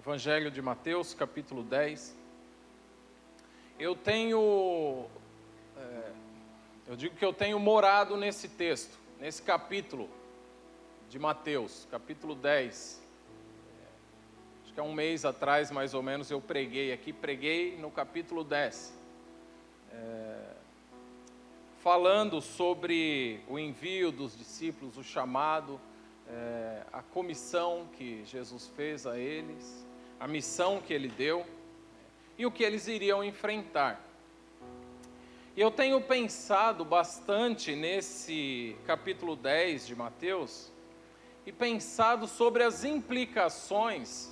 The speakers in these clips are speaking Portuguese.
Evangelho de Mateus, capítulo 10. Eu digo que eu tenho morado nesse texto, nesse capítulo de Mateus, capítulo 10. Acho que há um mês atrás, mais ou menos, eu preguei no capítulo 10. Falando sobre o envio dos discípulos, o chamado, a comissão que Jesus fez a eles, a missão que ele deu e o que eles iriam enfrentar. E eu tenho pensado bastante nesse capítulo 10 de Mateus e pensado sobre as implicações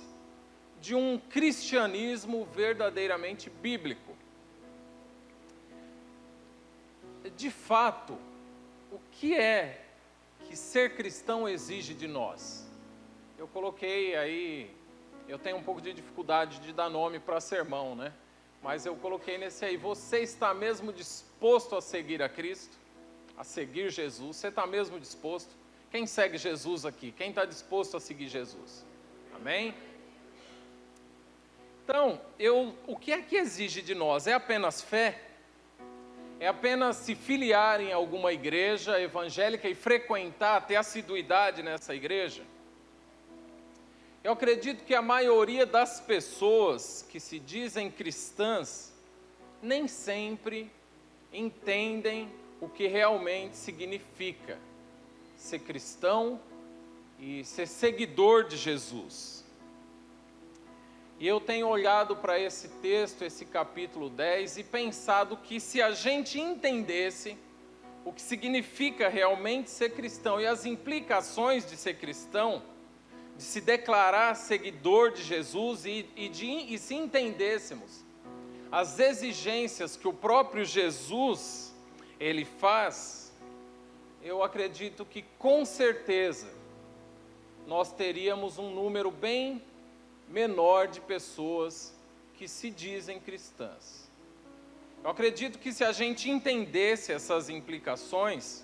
de um cristianismo verdadeiramente bíblico. De fato, o que é que ser cristão exige de nós? Eu coloquei aí, eu tenho um pouco de dificuldade de dar nome para sermão, né? Mas eu coloquei nesse aí, você está mesmo disposto a seguir a Cristo? A seguir Jesus? Você está mesmo disposto? Quem segue Jesus aqui? Quem está disposto a seguir Jesus? Amém? Então, o que é que exige de nós? É apenas fé? É apenas se filiar em alguma igreja evangélica e frequentar, ter assiduidade nessa igreja? Eu acredito que a maioria das pessoas que se dizem cristãs nem sempre entendem o que realmente significa ser cristão e ser seguidor de Jesus. E eu tenho olhado para esse texto, esse capítulo 10, e pensado que se a gente entendesse o que significa realmente ser cristão e as implicações de ser cristão, de se declarar seguidor de Jesus e se entendêssemos as exigências que o próprio Jesus, ele faz, eu acredito que com certeza nós teríamos um número bem menor de pessoas que se dizem cristãs. Eu acredito que se a gente entendesse essas implicações,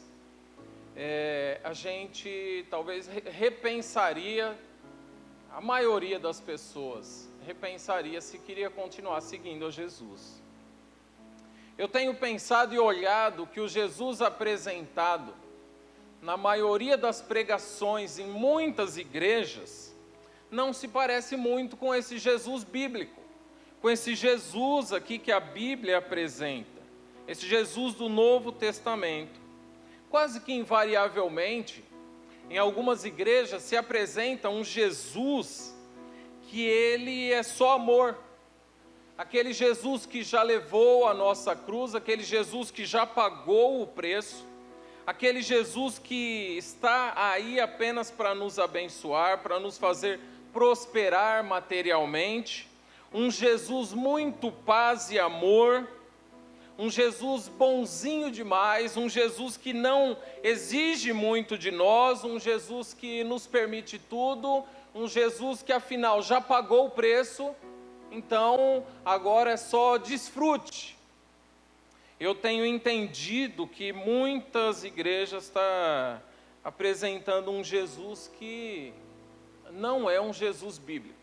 a gente talvez repensaria, a maioria das pessoas repensaria se queria continuar seguindo a Jesus. Eu tenho pensado e olhado que o Jesus apresentado na maioria das pregações em muitas igrejas não se parece muito com esse Jesus bíblico, com esse Jesus aqui que a Bíblia apresenta, esse Jesus do Novo Testamento. Quase que invariavelmente, em algumas igrejas se apresenta um Jesus que ele é só amor, aquele Jesus que já levou a nossa cruz, aquele Jesus que já pagou o preço, aquele Jesus que está aí apenas para nos abençoar, para nos fazer prosperar materialmente, um Jesus muito paz e amor, um Jesus bonzinho demais, um Jesus que não exige muito de nós, um Jesus que nos permite tudo, um Jesus que afinal já pagou o preço, então agora é só desfrute. Eu tenho entendido que muitas igrejas estão apresentando um Jesus que não é um Jesus bíblico.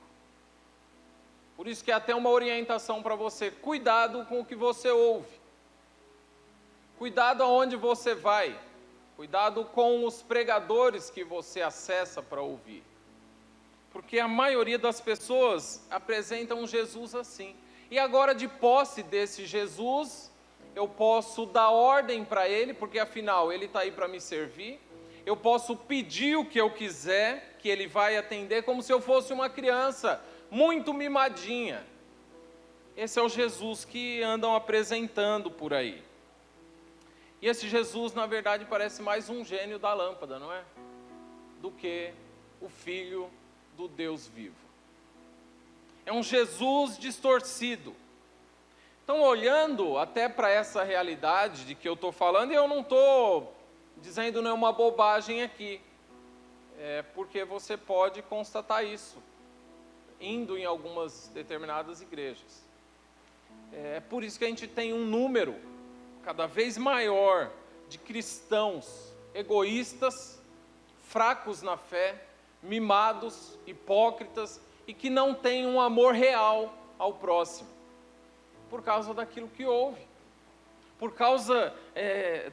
Por isso que é até uma orientação para você, cuidado com o que você ouve, cuidado aonde você vai, cuidado com os pregadores que você acessa para ouvir, porque a maioria das pessoas apresenta um Jesus assim, e agora de posse desse Jesus, eu posso dar ordem para ele, porque afinal ele está aí para me servir, eu posso pedir o que eu quiser, que ele vai atender, como se eu fosse uma criança, muito mimadinha. Esse é o Jesus que andam apresentando por aí. E esse Jesus, na verdade, parece mais um gênio da lâmpada, não é? Do que o Filho do Deus vivo. É um Jesus distorcido. Então, olhando até para essa realidade de que eu estou falando, e eu não estou dizendo nenhuma bobagem aqui, porque você pode constatar isso, indo em algumas determinadas igrejas. É por isso que a gente tem um número cada vez maior de cristãos egoístas, fracos na fé, mimados, hipócritas, e que não têm um amor real ao próximo, por causa daquilo que houve, por causa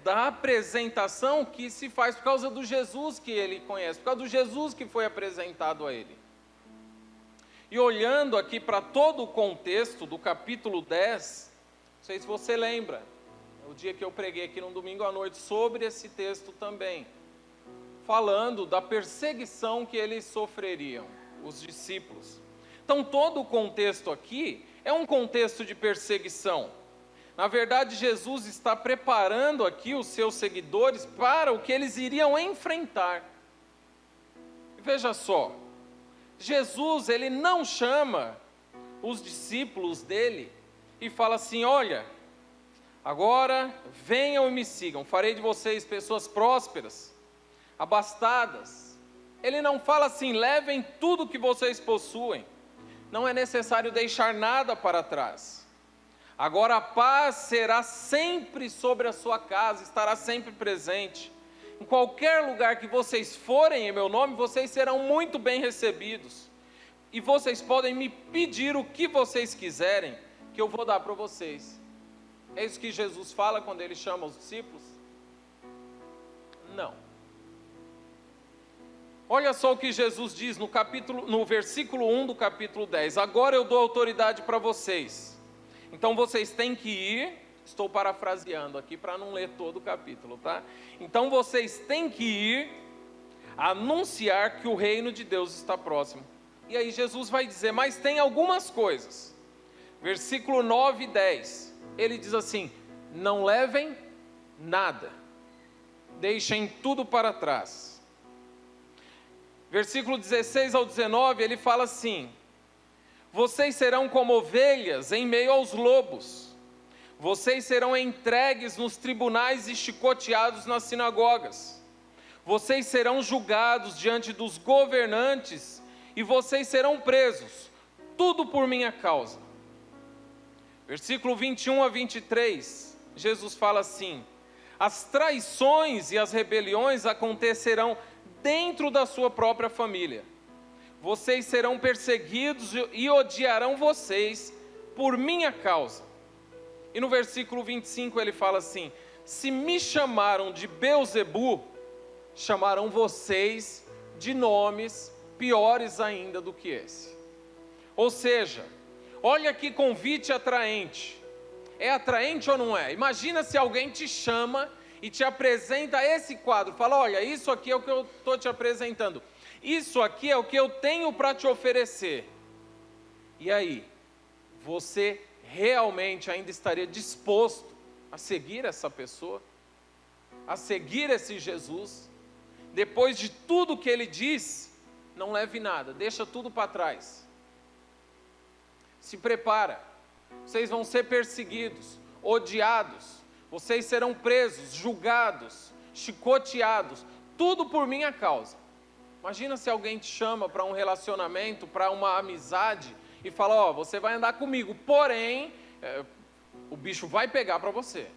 da apresentação que se faz, por causa do Jesus que ele conhece, por causa do Jesus que foi apresentado a ele. E olhando aqui para todo o contexto do capítulo 10, não sei se você lembra, o dia que eu preguei aqui no domingo à noite sobre esse texto também, falando da perseguição que eles sofreriam, os discípulos. Então todo o contexto aqui é um contexto de perseguição. Na verdade, Jesus está preparando aqui os seus seguidores para o que eles iriam enfrentar. Veja só, Jesus, ele não chama os discípulos dele e fala assim: olha, agora venham e me sigam, farei de vocês pessoas prósperas, abastadas. Ele não fala assim: levem tudo que vocês possuem, não é necessário deixar nada para trás. Agora a paz será sempre sobre a sua casa, estará sempre presente. Em qualquer lugar que vocês forem em meu nome, vocês serão muito bem recebidos. E vocês podem me pedir o que vocês quiserem, que eu vou dar para vocês. É isso que Jesus fala quando ele chama os discípulos? Não. Olha só o que Jesus diz no versículo 1 do capítulo 10. Agora eu dou autoridade para vocês. Então vocês têm que ir, estou parafraseando aqui para não ler todo o capítulo, tá? Então vocês têm que ir anunciar que o reino de Deus está próximo. E aí Jesus vai dizer, mas tem algumas coisas. Versículo 9 e 10, ele diz assim: não levem nada, deixem tudo para trás. Versículo 16 ao 19, ele fala assim: vocês serão como ovelhas em meio aos lobos, vocês serão entregues nos tribunais e chicoteados nas sinagogas, vocês serão julgados diante dos governantes e vocês serão presos, tudo por minha causa. Versículo 21 a 23, Jesus fala assim: as traições e as rebeliões acontecerão dentro da sua própria família. Vocês serão perseguidos e odiarão vocês por minha causa. E no versículo 25 ele fala assim: se me chamaram de Beelzebu, chamarão vocês de nomes piores ainda do que esse. Ou seja, olha que convite atraente. É atraente ou não é? Imagina se alguém te chama e te apresenta esse quadro. Fala: olha, isso aqui é o que eu estou te apresentando. Isso aqui é o que eu tenho para te oferecer. E aí, você realmente ainda estaria disposto a seguir essa pessoa? A seguir esse Jesus? Depois de tudo que ele diz, não leve nada, deixa tudo para trás. Se prepara, vocês vão ser perseguidos, odiados, vocês serão presos, julgados, chicoteados, tudo por minha causa. Imagina se alguém te chama para um relacionamento, para uma amizade, e fala: ó, você vai andar comigo, porém, o bicho vai pegar para você.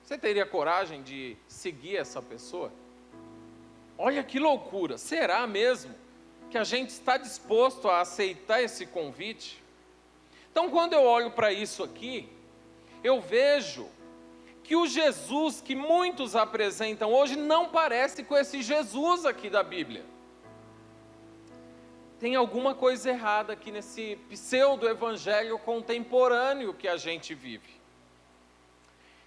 Você teria coragem de seguir essa pessoa? Olha que loucura, será mesmo que a gente está disposto a aceitar esse convite? Então, quando eu olho para isso aqui, eu vejo que o Jesus que muitos apresentam hoje não parece com esse Jesus aqui da Bíblia. Tem alguma coisa errada aqui nesse pseudo-evangelho contemporâneo que a gente vive.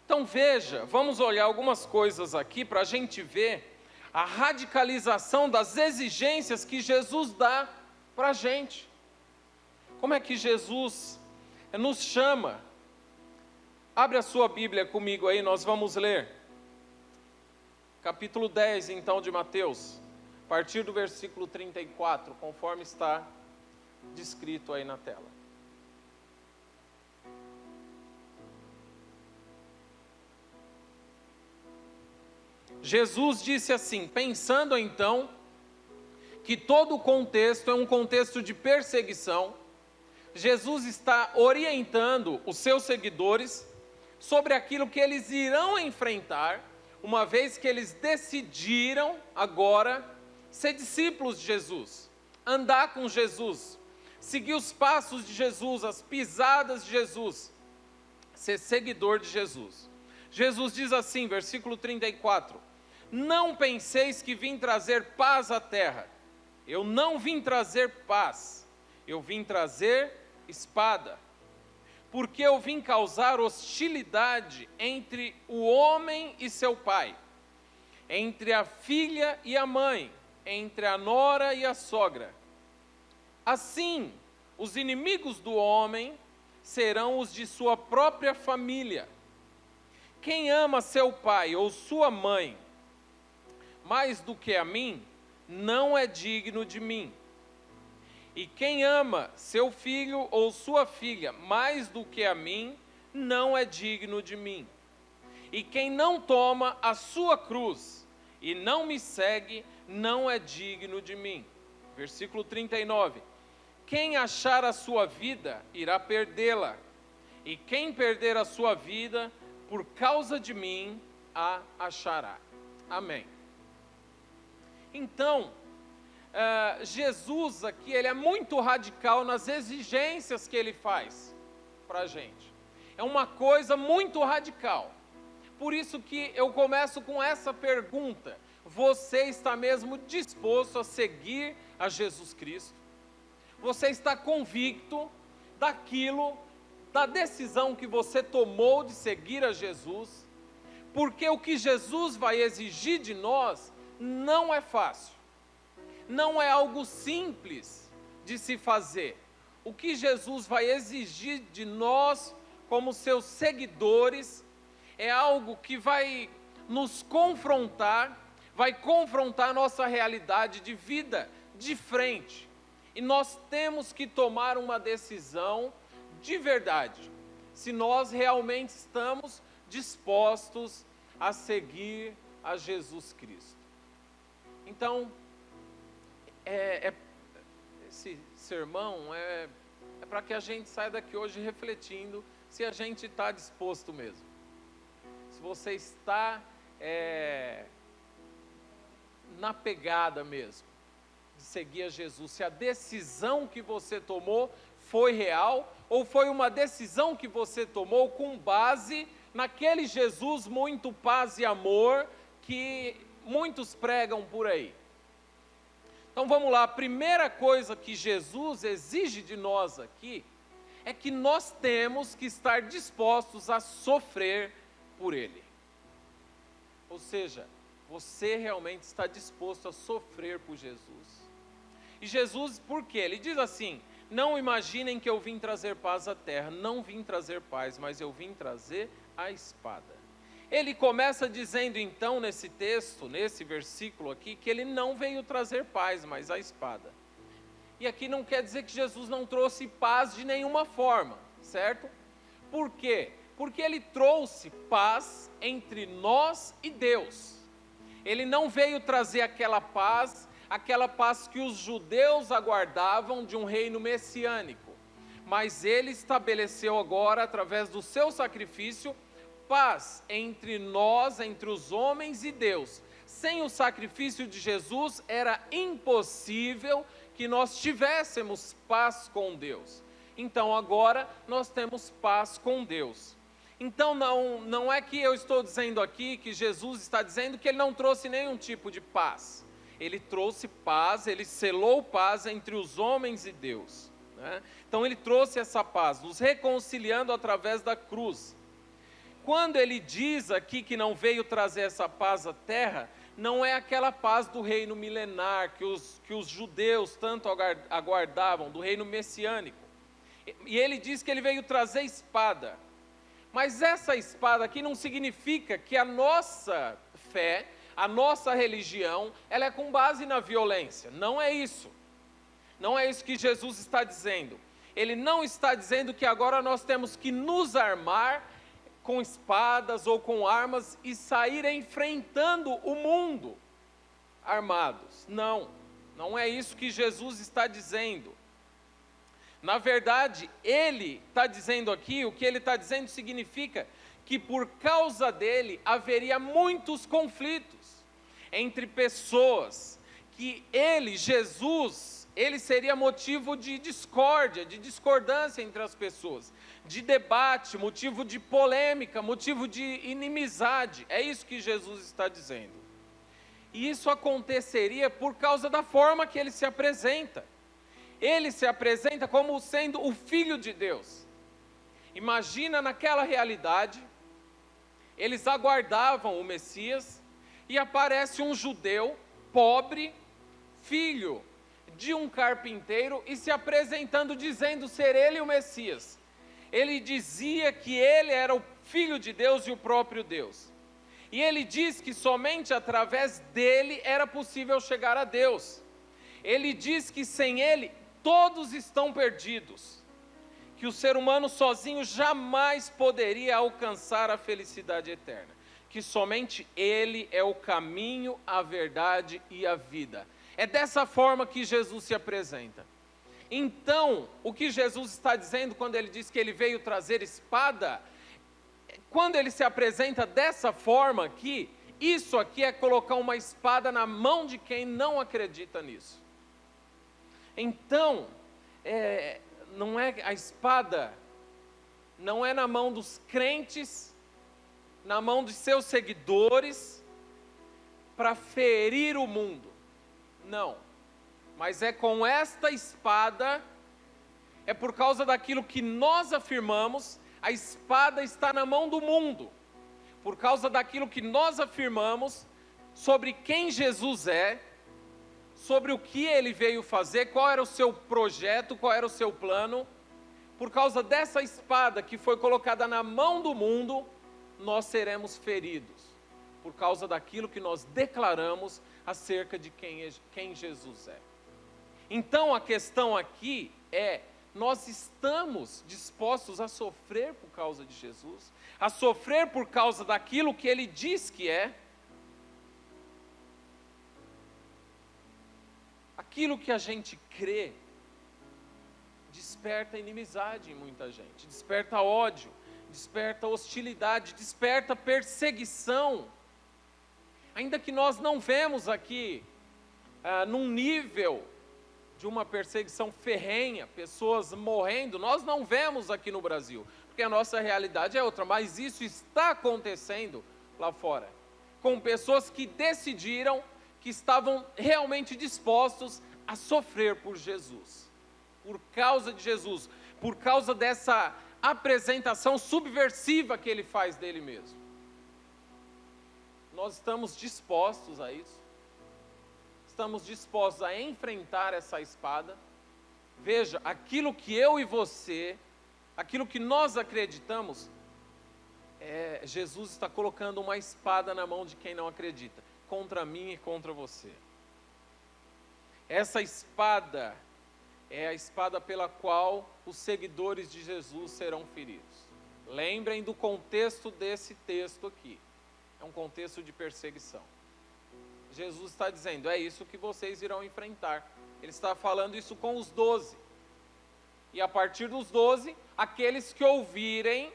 Então veja, vamos olhar algumas coisas aqui para a gente ver a radicalização das exigências que Jesus dá para a gente. Como é que Jesus nos chama? Abre a sua Bíblia comigo aí, nós vamos ler. Capítulo 10, então, de Mateus, a partir do versículo 34, conforme está descrito aí na tela. Jesus disse assim, pensando então que todo o contexto é um contexto de perseguição, Jesus está orientando os seus seguidores sobre aquilo que eles irão enfrentar, uma vez que eles decidiram agora ser discípulos de Jesus. andar com Jesus, seguir os passos de Jesus, as pisadas de Jesus, ser seguidor de Jesus. Jesus diz assim, versículo 34, não penseis que vim trazer paz à terra. Eu não vim trazer paz, eu vim trazer espada. Porque eu vim causar hostilidade entre o homem e seu pai, entre a filha e a mãe, entre a nora e a sogra. Assim, os inimigos do homem serão os de sua própria família. Quem ama seu pai ou sua mãe mais do que a mim, não é digno de mim. E quem ama seu filho ou sua filha mais do que a mim, não é digno de mim. E quem não toma a sua cruz e não me segue, não é digno de mim. Versículo 39. Quem achar a sua vida, irá perdê-la. E quem perder a sua vida, por causa de mim, a achará. Amém. Então, Jesus aqui, ele é muito radical nas exigências que ele faz para a gente. É uma coisa muito radical. Por isso que eu começo com essa pergunta: você está mesmo disposto a seguir a Jesus Cristo? Você está convicto da decisão que você tomou de seguir a Jesus? Porque o que Jesus vai exigir de nós não é fácil. Não é algo simples de se fazer. O que Jesus vai exigir de nós, como seus seguidores, é algo que vai nos confrontar, vai confrontar nossa realidade de vida de frente. E nós temos que tomar uma decisão de verdade, se nós realmente estamos dispostos a seguir a Jesus Cristo. Então, esse sermão é para que a gente saia daqui hoje refletindo se a gente está disposto mesmo. Se você está na pegada mesmo de seguir a Jesus, se a decisão que você tomou foi real ou foi uma decisão que você tomou com base naquele Jesus muito paz e amor que muitos pregam por aí. Então vamos lá, a primeira coisa que Jesus exige de nós aqui é que nós temos que estar dispostos a sofrer por Ele. Ou seja, você realmente está disposto a sofrer por Jesus. E Jesus, por quê? Ele diz assim: não imaginem que eu vim trazer paz à terra, não vim trazer paz, mas eu vim trazer a espada. Ele começa dizendo então nesse texto, nesse versículo aqui, que ele não veio trazer paz, mas a espada. E aqui não quer dizer que Jesus não trouxe paz de nenhuma forma, certo? Por quê? Porque ele trouxe paz entre nós e Deus. Ele não veio trazer aquela paz que os judeus aguardavam de um reino messiânico. Mas ele estabeleceu agora, através do seu sacrifício, paz entre nós, entre os homens e Deus. Sem o sacrifício de Jesus, era impossível que nós tivéssemos paz com Deus. Então agora nós temos paz com Deus. Então não é que eu estou dizendo aqui que Jesus está dizendo que ele não trouxe nenhum tipo de paz. Ele trouxe paz, ele selou paz entre os homens e Deus, né? Então ele trouxe essa paz, nos reconciliando através da cruz. Quando ele diz aqui que não veio trazer essa paz à terra, não é aquela paz do reino milenar que os judeus tanto aguardavam, do reino messiânico. E ele diz que ele veio trazer espada. Mas essa espada aqui não significa que a nossa fé, a nossa religião, ela é com base na violência. Não é isso. Não é isso que Jesus está dizendo. Ele não está dizendo que agora nós temos que nos armar com espadas ou com armas e sair enfrentando o mundo armados. Não é isso que Jesus está dizendo. Na verdade, ele está dizendo aqui, o que ele está dizendo significa que por causa dele haveria muitos conflitos entre pessoas que ele, Jesus, ele seria motivo de discórdia, de discordância entre as pessoas, de debate, motivo de polêmica, motivo de inimizade. É isso que Jesus está dizendo. E isso aconteceria por causa da forma que ele se apresenta. Ele se apresenta como sendo o Filho de Deus. Imagina naquela realidade, eles aguardavam o Messias e aparece um judeu pobre, filho de um carpinteiro, e se apresentando dizendo ser ele o Messias. Ele dizia que ele era o Filho de Deus e o próprio Deus. E ele diz que somente através dele era possível chegar a Deus. Ele diz que sem ele todos estão perdidos, que o ser humano sozinho jamais poderia alcançar a felicidade eterna, que somente ele é o caminho, a verdade e a vida. É dessa forma que Jesus se apresenta. Então, o que Jesus está dizendo quando ele diz que ele veio trazer espada, quando ele se apresenta dessa forma aqui, isso aqui é colocar uma espada na mão de quem não acredita nisso. Então, não é a espada, não é na mão dos crentes, na mão de seus seguidores, para ferir o mundo. Não, mas é com esta espada, é por causa daquilo que nós afirmamos. A espada está na mão do mundo, por causa daquilo que nós afirmamos sobre quem Jesus é, sobre o que ele veio fazer, qual era o seu projeto, qual era o seu plano. Por causa dessa espada que foi colocada na mão do mundo, nós seremos feridos, por causa daquilo que nós declaramos acerca de quem Jesus é. Então a questão aqui é: nós estamos dispostos a sofrer por causa de Jesus, a sofrer por causa daquilo que ele diz que é? Aquilo que a gente crê desperta inimizade em muita gente, desperta ódio, desperta hostilidade, desperta perseguição. Ainda que nós não vemos aqui num nível de uma perseguição ferrenha, pessoas morrendo, nós não vemos aqui no Brasil, porque a nossa realidade é outra, mas isso está acontecendo lá fora, com pessoas que decidiram, que estavam realmente dispostos a sofrer por Jesus, por causa de Jesus, por causa dessa apresentação subversiva que ele faz dele mesmo. Nós estamos dispostos a isso? Estamos dispostos a enfrentar essa espada? Veja, aquilo que eu e você, aquilo que nós acreditamos, Jesus está colocando uma espada na mão de quem não acredita, contra mim e contra você. Essa espada é a espada pela qual os seguidores de Jesus serão feridos. Lembrem do contexto desse texto aqui. É um contexto de perseguição. Jesus está dizendo, é isso que vocês irão enfrentar. Ele está falando isso com os 12. E a partir dos 12, aqueles que ouvirem,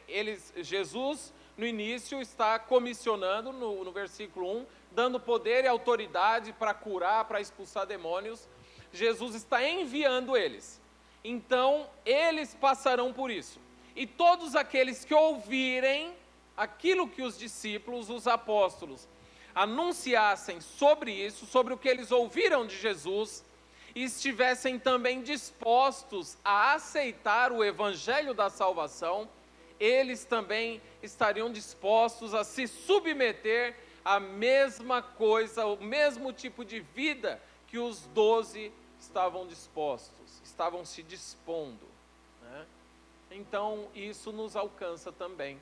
Jesus, no início, está comissionando, no versículo 1, dando poder e autoridade para curar, para expulsar demônios. Jesus está enviando eles. Então, eles passarão por isso. E todos aqueles que ouvirem aquilo que os discípulos, os apóstolos, anunciassem sobre isso, sobre o que eles ouviram de Jesus, e estivessem também dispostos a aceitar o evangelho da salvação, eles também estariam dispostos a se submeter à mesma coisa, ao mesmo tipo de vida que os 12 estavam dispostos, estavam se dispondo, né? Então isso nos alcança também.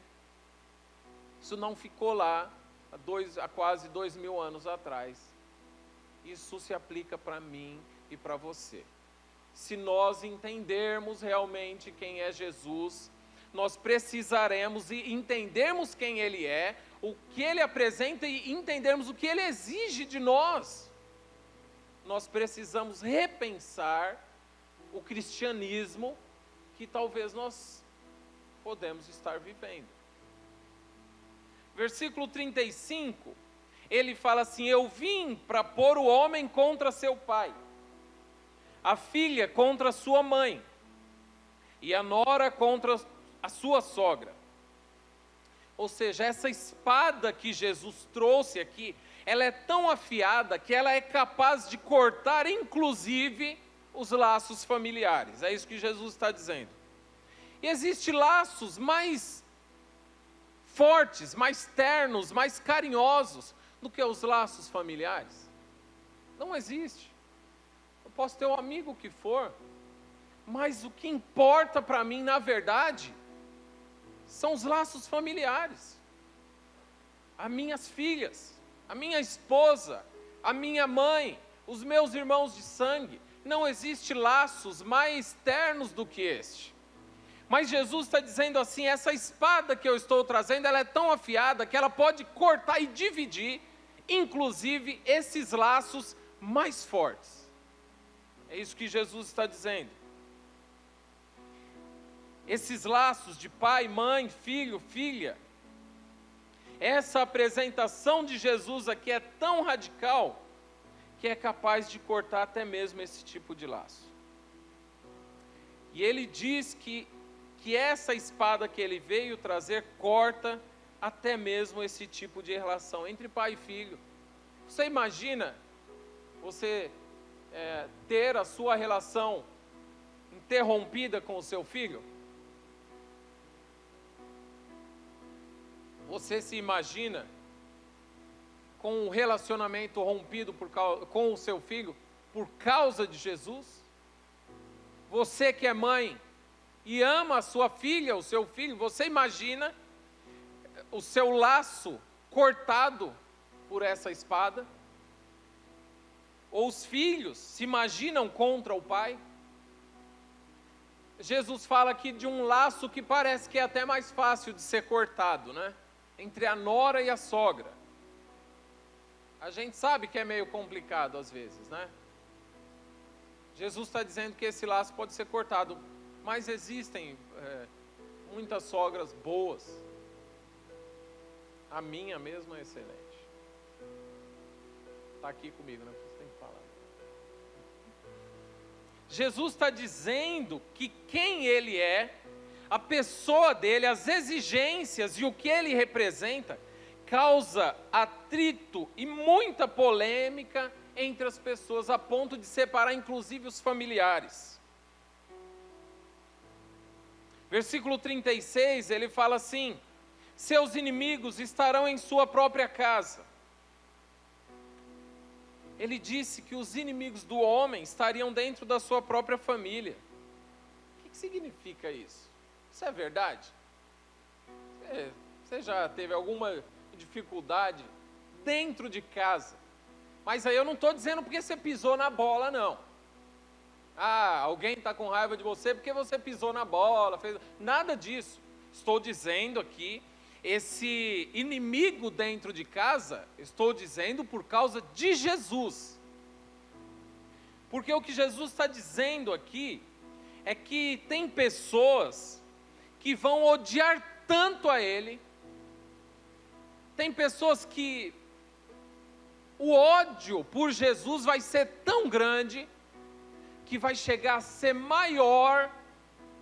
Isso não ficou lá há quase 2000 anos atrás. Isso se aplica para mim e para você. Se nós entendermos realmente quem é Jesus, nós precisaremos entendermos quem Ele é, o que Ele apresenta e entendermos o que Ele exige de nós. Nós precisamos repensar o cristianismo que talvez nós podemos estar vivendo. Versículo 35, ele fala assim: eu vim para pôr o homem contra seu pai. a filha contra a sua mãe, e a nora contra a sua sogra. Ou seja, essa espada que Jesus trouxe aqui, ela é tão afiada que ela é capaz de cortar, inclusive, os laços familiares. É isso que Jesus está dizendo. E existem laços mais fortes, mais ternos, mais carinhosos do que os laços familiares? Não existe. Eu posso ter um amigo que for, mas o que importa para mim, na verdade, são os laços familiares. As minhas filhas, a minha esposa, a minha mãe, os meus irmãos de sangue. Não existe laços mais ternos do que este. Mas Jesus está dizendo assim, essa espada que eu estou trazendo, ela é tão afiada que ela pode cortar e dividir, inclusive, esses laços mais fortes. É isso que Jesus está dizendo. Esses laços de pai, mãe, filho, filha, essa apresentação de Jesus aqui é tão radical que é capaz de cortar até mesmo esse tipo de laço. E ele diz que essa espada que ele veio trazer corta até mesmo esse tipo de relação entre pai e filho. Você imagina você ter a sua relação interrompida com o seu filho? Você se imagina com um relacionamento rompido com o seu filho por causa de Jesus? Você que é mãe e ama a sua filha, o seu filho, você imagina o seu laço cortado por essa espada? Ou os filhos se imaginam contra o pai? Jesus fala aqui de um laço que parece que é até mais fácil de ser cortado, né? Entre a nora e a sogra. A gente sabe que é meio complicado às vezes, né? Jesus está dizendo que esse laço pode ser cortado, mas existem muitas sogras boas. A minha mesmo é excelente. Está aqui comigo, né? Você tem que falar. Jesus está dizendo que quem ele é, a pessoa dele, as exigências e o que ele representa, causa atrito e muita polêmica entre as pessoas, a ponto de separar inclusive os familiares. Versículo 36, ele fala assim: seus inimigos estarão em sua própria casa. Ele disse que os inimigos do homem estariam dentro da sua própria família. O que significa isso? Isso é verdade? Você já teve alguma dificuldade dentro de casa? Mas aí eu não estou dizendo porque você pisou na bola, não. Alguém está com raiva de você porque você pisou na bola. Nada disso. Estou dizendo aqui, esse inimigo dentro de casa, estou dizendo por causa de Jesus. Porque o que Jesus está dizendo aqui é que tem pessoas que vão odiar tanto a Ele, tem pessoas que o ódio por Jesus vai ser tão grande, que vai chegar a ser maior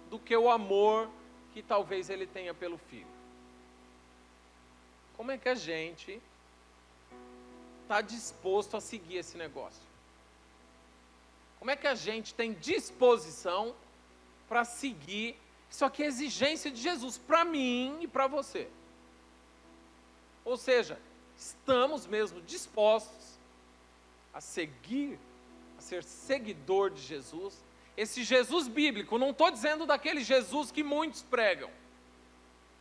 do que o amor que talvez ele tenha pelo filho. Como é que a gente está disposto a seguir esse negócio? Como é que a gente tem disposição para seguir? Isso aqui é exigência de Jesus para mim e para você. Ou seja, estamos mesmo dispostos a seguir, a ser seguidor de Jesus. Esse Jesus bíblico, não estou dizendo daquele Jesus que muitos pregam.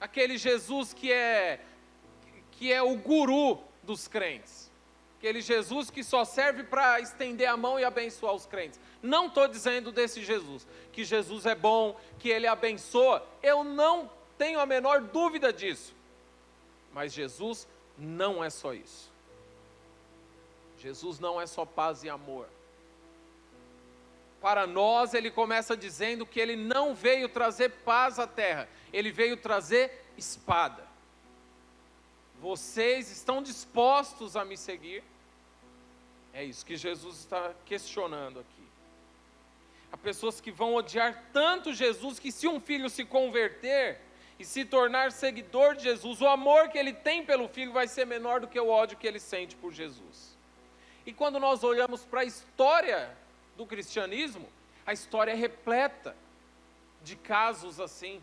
Aquele Jesus que é o guru dos crentes. Aquele Jesus que só serve para estender a mão e abençoar os crentes. Não estou dizendo desse Jesus, que Jesus é bom, que ele abençoa. Eu não tenho a menor dúvida disso. Mas Jesus não é só isso. Jesus não é só paz e amor. Para nós, ele começa dizendo que ele não veio trazer paz à terra, ele veio trazer espada. Vocês estão dispostos a me seguir? É isso que Jesus está questionando aqui. Há pessoas que vão odiar tanto Jesus que se um filho se converter e se tornar seguidor de Jesus, o amor que ele tem pelo filho vai ser menor do que o ódio que ele sente por Jesus. E quando nós olhamos para a história do cristianismo, a história é repleta de casos assim,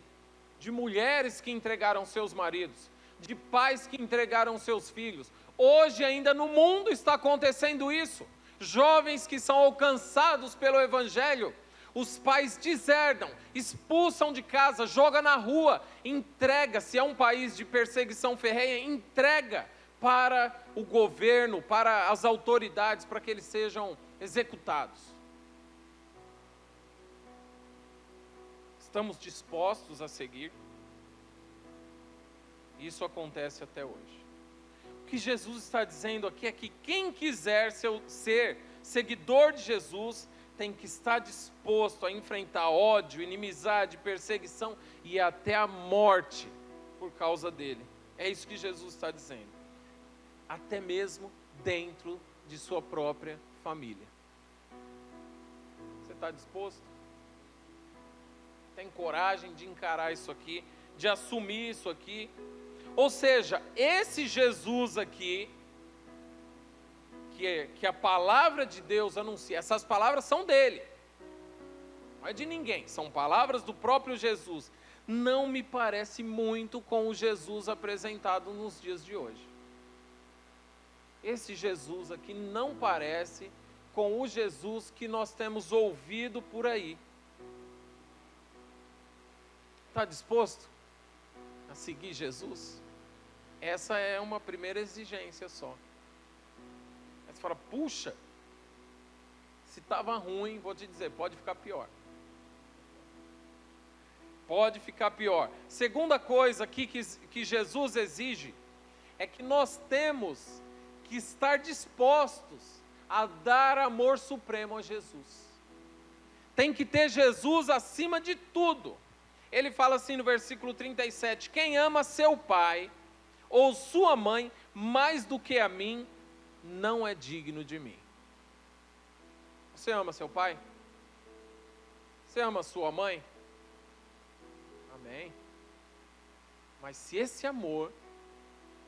de mulheres que entregaram seus maridos, de pais que entregaram seus filhos. Hoje ainda no mundo está acontecendo isso. Jovens que são alcançados pelo Evangelho, os pais deserdam, expulsam de casa, jogam na rua, entrega, se é um país de perseguição ferrenha, entrega para o governo, para as autoridades, para que eles sejam executados. Estamos dispostos a seguir? Isso acontece até hoje. O que Jesus está dizendo aqui é que quem quiser ser seguidor de Jesus tem que estar disposto a enfrentar ódio, inimizade, perseguição e até a morte por causa dele. É isso que Jesus está dizendo. Até mesmo dentro de sua própria família. Você está disposto? Tem coragem de encarar isso aqui, de assumir isso aqui? Ou seja, esse Jesus aqui, que a palavra de Deus anuncia, essas palavras são dele, não é de ninguém, são palavras do próprio Jesus, não me parece muito com o Jesus apresentado nos dias de hoje. Esse Jesus aqui não parece com o Jesus que nós temos ouvido por aí. Está disposto a seguir Jesus? Essa é uma primeira exigência só. Aí você fala, puxa, se estava ruim, vou te dizer, pode ficar pior. Pode ficar pior. Segunda coisa aqui que Jesus exige, é que nós temos que estar dispostos a dar amor supremo a Jesus. Tem que ter Jesus acima de tudo. Ele fala assim no versículo 37, quem ama seu pai ou sua mãe mais do que a mim, não é digno de mim. Você ama seu pai? Você ama sua mãe? Amém. Mas se esse amor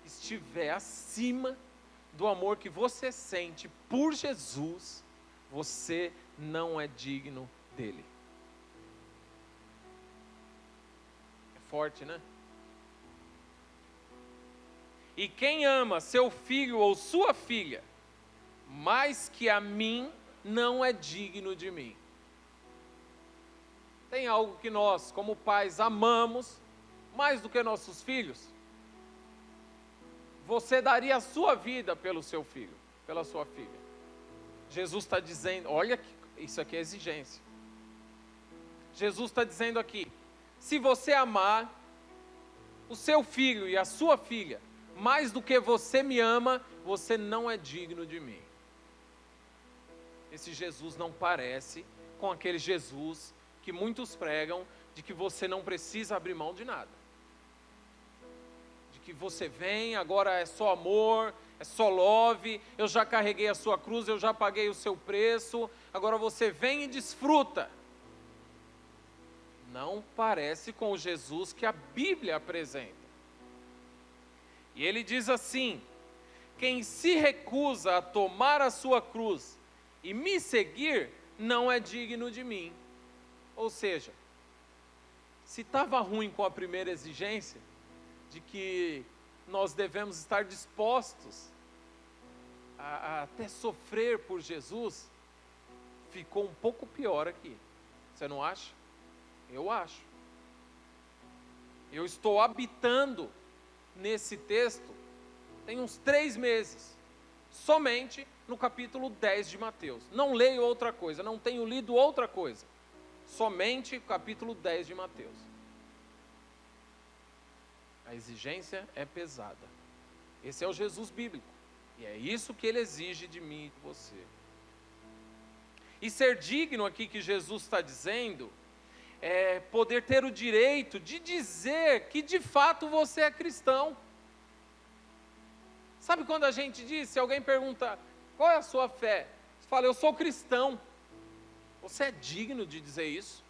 estiver acima do amor que você sente por Jesus, você não é digno dele. É forte, né? E quem ama seu filho ou sua filha mais que a mim, não é digno de mim. Tem algo que nós, como pais, amamos mais do que nossos filhos? Você daria a sua vida pelo seu filho, pela sua filha. Jesus está dizendo, olha, isso aqui é exigência. Jesus está dizendo aqui, se você amar o seu filho e a sua filha, mais do que você me ama, você não é digno de mim. Esse Jesus não parece com aquele Jesus que muitos pregam, de que você não precisa abrir mão de nada. De que você vem, agora é só amor, é só love, eu já carreguei a sua cruz, eu já paguei o seu preço, agora você vem e desfruta. Não parece com o Jesus que a Bíblia apresenta. E ele diz assim, quem se recusa a tomar a sua cruz e me seguir, não é digno de mim. Ou seja, se estava ruim com a primeira exigência, de que nós devemos estar dispostos a até sofrer por Jesus, ficou um pouco pior aqui. Você não acha? Eu acho. Eu estou habitando nesse texto tem uns 3 meses, somente no capítulo 10 de Mateus. Não leio outra coisa, não tenho lido outra coisa, somente o capítulo 10 de Mateus. A exigência é pesada. Esse é o Jesus bíblico, e é isso que ele exige de mim e de você. E ser digno aqui que Jesus está dizendo, é poder ter o direito de dizer que de fato você é cristão. Sabe quando a gente diz, se alguém pergunta, qual é a sua fé? Você fala, eu sou cristão. Você é digno de dizer isso?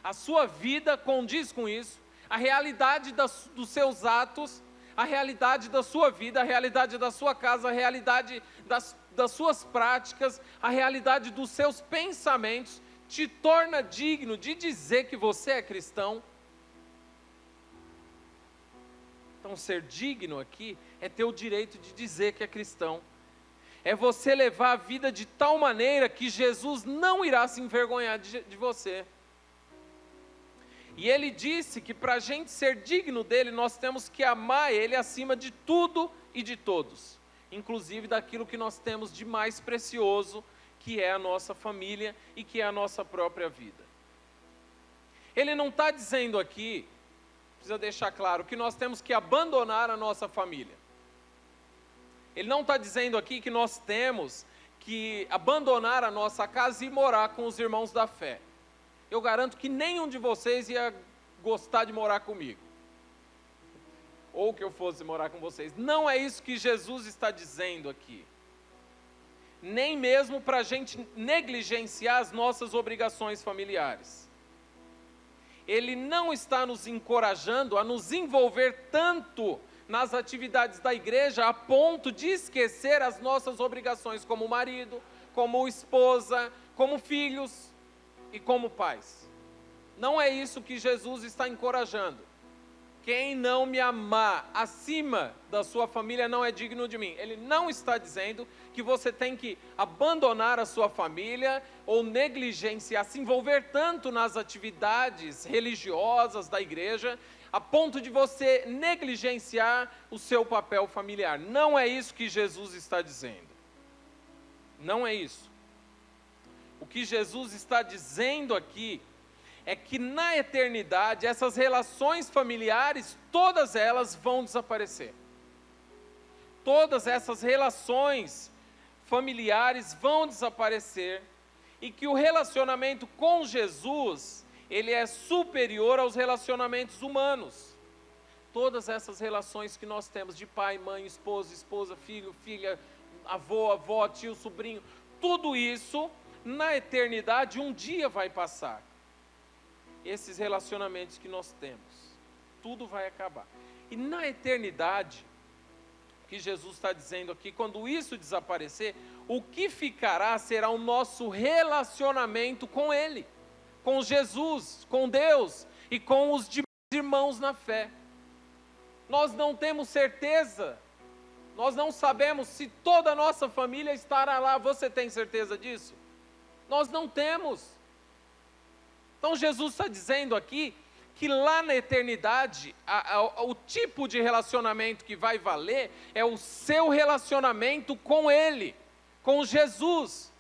A sua vida condiz com isso? A realidade dos seus atos, a realidade da sua vida, a realidade da sua casa, a realidade das suas práticas, a realidade dos seus pensamentos, te torna digno de dizer que você é cristão? Então, ser digno aqui é ter o direito de dizer que é cristão. É você levar a vida de tal maneira que Jesus não irá se envergonhar de você. E ele disse que para a gente ser digno dele, nós temos que amar ele acima de tudo e de todos, inclusive daquilo que nós temos de mais precioso, que é a nossa família e que é a nossa própria vida. Ele não está dizendo aqui, precisa deixar claro, que nós temos que abandonar a nossa família. Ele não está dizendo aqui que nós temos que abandonar a nossa casa e morar com os irmãos da fé. Eu garanto que nenhum de vocês ia gostar de morar comigo. Ou que eu fosse morar com vocês. Não é isso que Jesus está dizendo aqui. Nem mesmo para a gente negligenciar as nossas obrigações familiares. Ele não está nos encorajando a nos envolver tanto nas atividades da igreja a ponto de esquecer as nossas obrigações como marido, como esposa, como filhos e como pais. Não é isso que Jesus está encorajando. Quem não me amar acima da sua família não é digno de mim. Ele não está dizendo que você tem que abandonar a sua família ou negligenciar, se envolver tanto nas atividades religiosas da igreja, a ponto de você negligenciar o seu papel familiar. Não é isso que Jesus está dizendo. Não é isso. O que Jesus está dizendo aqui é que na eternidade essas relações familiares, todas elas vão desaparecer. Todas essas relações familiares vão desaparecer e que o relacionamento com Jesus, ele é superior aos relacionamentos humanos. Todas essas relações que nós temos de pai, mãe, esposa, filho, filha, avô, avó, tio, sobrinho, tudo isso na eternidade um dia vai passar. Esses relacionamentos que nós temos, tudo vai acabar. E na eternidade, que Jesus está dizendo aqui, quando isso desaparecer, o que ficará será o nosso relacionamento com Ele, com Jesus, com Deus e com os demais irmãos na fé. Nós não temos certeza, nós não sabemos se toda a nossa família estará lá. Você tem certeza disso? Nós não temos. Então Jesus está dizendo aqui que lá na eternidade, o tipo de relacionamento que vai valer é o seu relacionamento com Ele, com Jesus.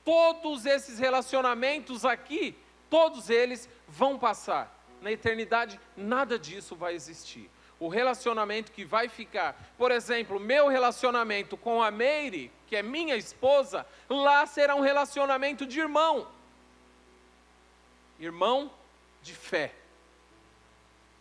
Todos esses relacionamentos aqui, todos eles vão passar. Na eternidade, nada disso vai existir. O relacionamento que vai ficar, por exemplo, meu relacionamento com a Meire, que é minha esposa, lá será um relacionamento de irmão. Irmão de fé.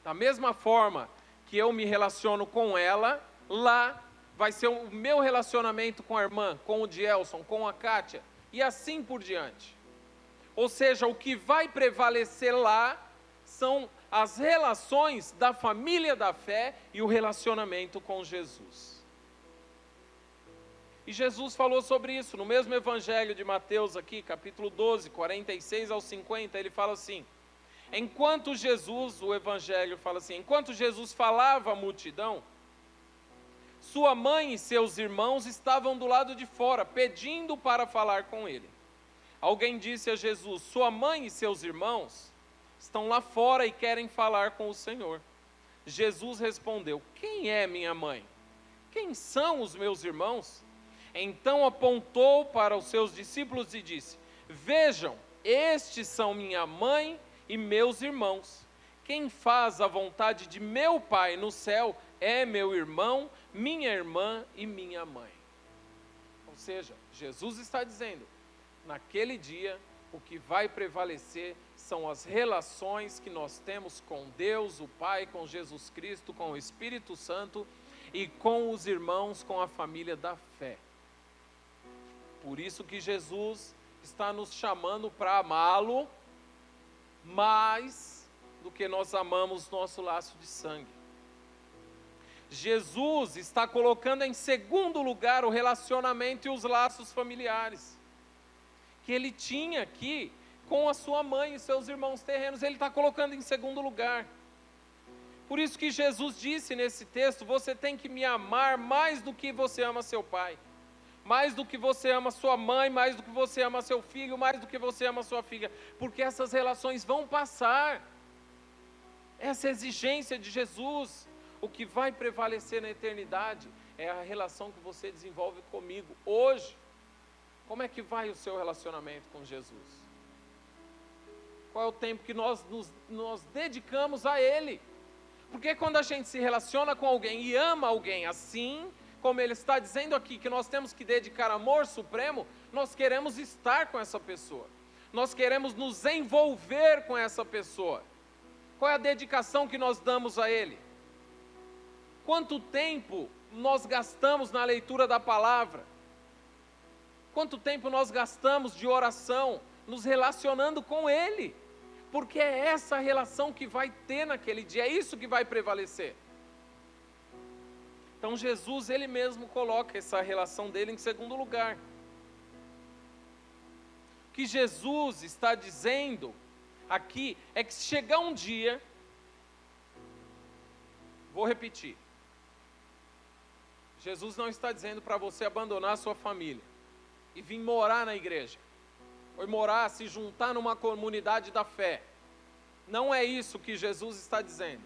Da mesma forma que eu me relaciono com ela, lá vai ser o meu relacionamento com a irmã, com o Dielson, com a Kátia, e assim por diante. Ou seja, o que vai prevalecer lá são as relações da família da fé e o relacionamento com Jesus. E Jesus falou sobre isso no mesmo evangelho de Mateus aqui, capítulo 12, 46 ao 50, ele fala assim, enquanto Jesus falava à multidão, sua mãe e seus irmãos estavam do lado de fora, pedindo para falar com ele. Alguém disse a Jesus, sua mãe e seus irmãos estão lá fora e querem falar com o Senhor. Jesus respondeu, quem é minha mãe? Quem são os meus irmãos? Então apontou para os seus discípulos e disse, vejam, estes são minha mãe e meus irmãos. Quem faz a vontade de meu Pai no céu é meu irmão, minha irmã e minha mãe. Ou seja, Jesus está dizendo, naquele dia, o que vai prevalecer são as relações que nós temos com Deus, o Pai, com Jesus Cristo, com o Espírito Santo e com os irmãos, com a família da fé. Por isso que Jesus está nos chamando para amá-lo mais do que nós amamos nosso laço de sangue. Jesus está colocando em segundo lugar o relacionamento e os laços familiares que ele tinha aqui com a sua mãe e seus irmãos terrenos. Ele está colocando em segundo lugar. Por isso que Jesus disse nesse texto: você tem que me amar mais do que você ama seu pai, mais do que você ama sua mãe, mais do que você ama seu filho, mais do que você ama sua filha, porque essas relações vão passar. Essa exigência de Jesus, o que vai prevalecer na eternidade é a relação que você desenvolve comigo hoje. Como é que vai o seu relacionamento com Jesus? Qual é o tempo que nós dedicamos a Ele? Porque quando a gente se relaciona com alguém e ama alguém assim, como ele está dizendo aqui, que nós temos que dedicar amor supremo, nós queremos estar com essa pessoa. Nós queremos nos envolver com essa pessoa. Qual é a dedicação que nós damos a Ele? Quanto tempo nós gastamos na leitura da palavra? Quanto tempo nós gastamos de oração, nos relacionando com Ele? Porque é essa relação que vai ter naquele dia, é isso que vai prevalecer. Então Jesus, Ele mesmo coloca essa relação dele em segundo lugar. O que Jesus está dizendo aqui é que se chegar um dia, vou repetir, Jesus não está dizendo para você abandonar a sua família e vir morar na igreja, ou morar, se juntar numa comunidade da fé. Não é isso que Jesus está dizendo.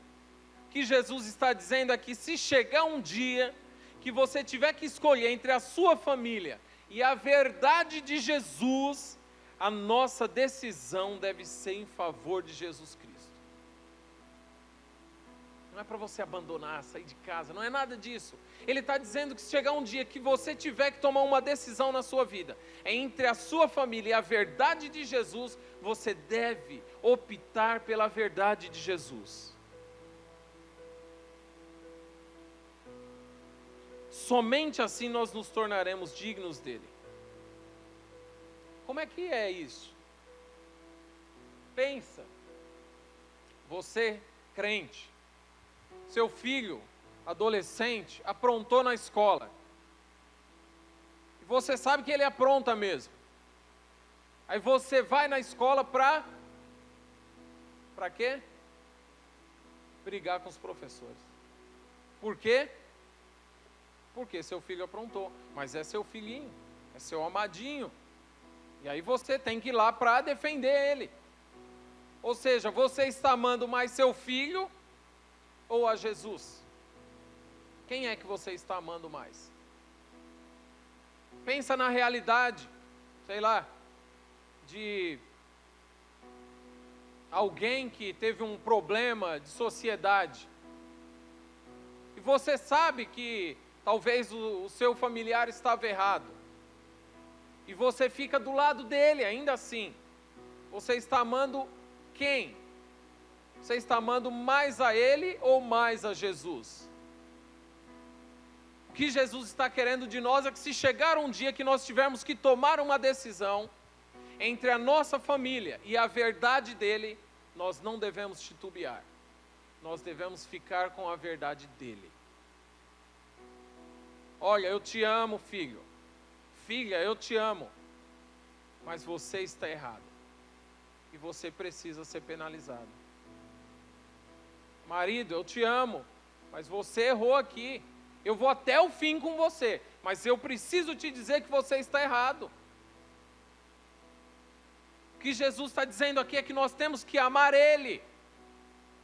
O que Jesus está dizendo é que se chegar um dia que você tiver que escolher entre a sua família e a verdade de Jesus, a nossa decisão deve ser em favor de Jesus Cristo. Não é para você abandonar, sair de casa, não é nada disso. Ele está dizendo que se chegar um dia que você tiver que tomar uma decisão na sua vida, entre a sua família e a verdade de Jesus, você deve optar pela verdade de Jesus. Somente assim nós nos tornaremos dignos dele. Como é que é isso? Pensa, você, crente, seu filho, adolescente, aprontou na escola. E você sabe que ele apronta mesmo. Aí você vai na escola para quê? Brigar com os professores. Por quê? Porque seu filho aprontou. Mas é seu filhinho, é seu amadinho. E aí você tem que ir lá para defender ele. Ou seja, você está amando mais seu filho ou a Jesus? Quem é que você está amando mais? Pensa na realidade, sei lá, de alguém que teve um problema de sociedade. E você sabe que talvez o seu familiar estava errado. E você fica do lado dele, ainda assim. Você está amando quem? Você está amando mais a ele ou mais a Jesus? O que Jesus está querendo de nós é que se chegar um dia que nós tivermos que tomar uma decisão entre a nossa família e a verdade dele, nós não devemos titubear. Nós devemos ficar com a verdade dele. Olha, eu te amo, filho. Filha, eu te amo. Mas você está errado. E você precisa ser penalizado. Marido, eu te amo. Mas você errou aqui. Eu vou até o fim com você. Mas eu preciso te dizer que você está errado. O que Jesus está dizendo aqui é que nós temos que amar Ele.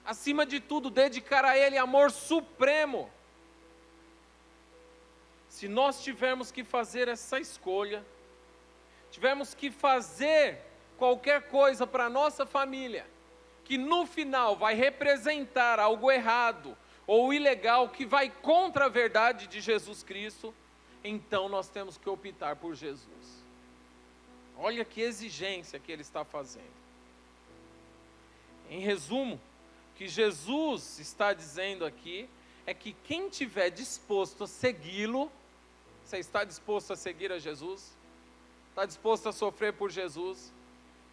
Acima de tudo, dedicar a Ele amor supremo. Se nós tivermos que fazer essa escolha, tivermos que fazer qualquer coisa para a nossa família, que no final vai representar algo errado ou ilegal, que vai contra a verdade de Jesus Cristo, então nós temos que optar por Jesus. Olha que exigência que Ele está fazendo. Em resumo, o que Jesus está dizendo aqui é que quem tiver disposto a segui-lo, você está disposto a seguir a Jesus? Está disposto a sofrer por Jesus?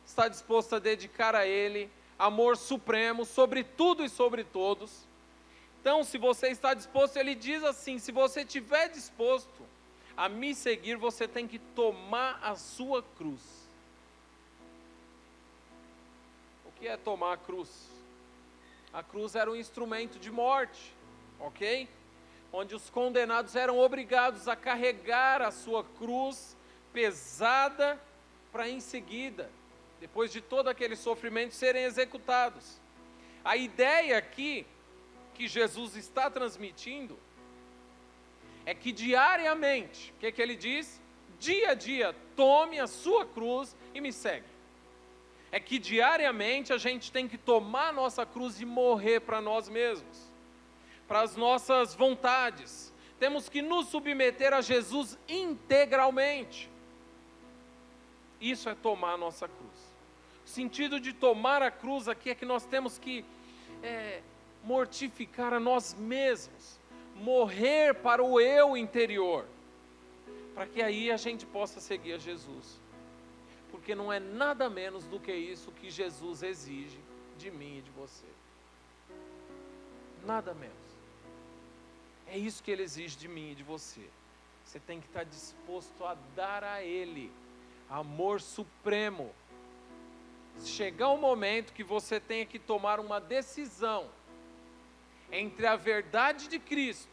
Está disposto a dedicar a Ele amor supremo sobre tudo e sobre todos? Então, se você está disposto, ele diz assim: se você estiver disposto a me seguir, você tem que tomar a sua cruz. O que é tomar a cruz? A cruz era um instrumento de morte, ok? Onde os condenados eram obrigados a carregar a sua cruz pesada para em seguida, depois de todo aquele sofrimento, serem executados. A ideia aqui que Jesus está transmitindo é que diariamente, o que ele diz? Dia a dia, tome a sua cruz e me segue. É que diariamente a gente tem que tomar a nossa cruz e morrer para nós mesmos, para as nossas vontades. Temos que nos submeter a Jesus integralmente. Isso é tomar a nossa cruz. O sentido de tomar a cruz aqui é que nós temos que mortificar a nós mesmos, morrer para o eu interior, para que aí a gente possa seguir a Jesus, porque não é nada menos do que isso que Jesus exige de mim e de você, nada menos, é isso que Ele exige de mim e de você. Você tem que estar disposto a dar a Ele amor supremo. Chegar um momento que você tenha que tomar uma decisão entre a verdade de Cristo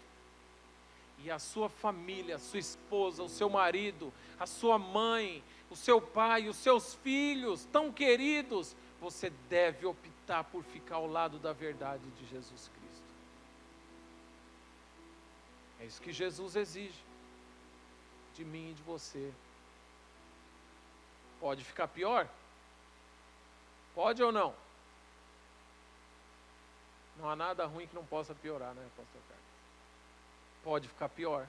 e a sua família, a sua esposa, o seu marido, a sua mãe, o seu pai, os seus filhos tão queridos, você deve optar por ficar ao lado da verdade de Jesus Cristo. É isso que Jesus exige de mim e de você. Pode ficar pior? Pode ou não? Não há nada ruim que não possa piorar, né, pastor Carlos? Pode ficar pior.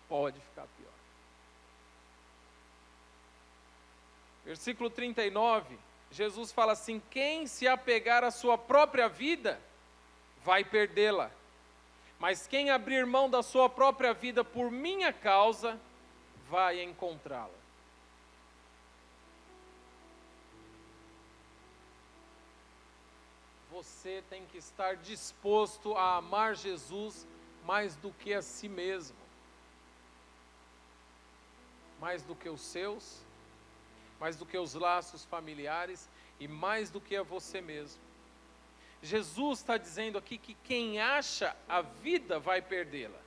Pode ficar pior. Versículo 39, Jesus fala assim: quem se apegar à sua própria vida, vai perdê-la. Mas quem abrir mão da sua própria vida por minha causa, vai encontrá-la. Você tem que estar disposto a amar Jesus mais do que a si mesmo, mais do que os seus, mais do que os laços familiares e mais do que a você mesmo. Jesus está dizendo aqui que quem acha a vida vai perdê-la.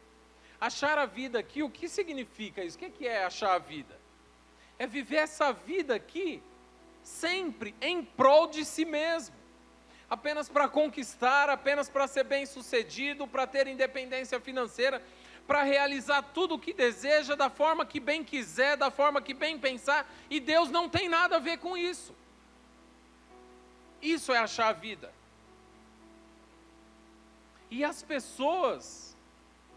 Achar a vida aqui, o que significa isso? O que é achar a vida? É viver essa vida aqui sempre em prol de si mesmo. Apenas para conquistar, apenas para ser bem-sucedido, para ter independência financeira, para realizar tudo o que deseja, da forma que bem quiser, da forma que bem pensar, e Deus não tem nada a ver com isso. Isso é achar a vida. E as pessoas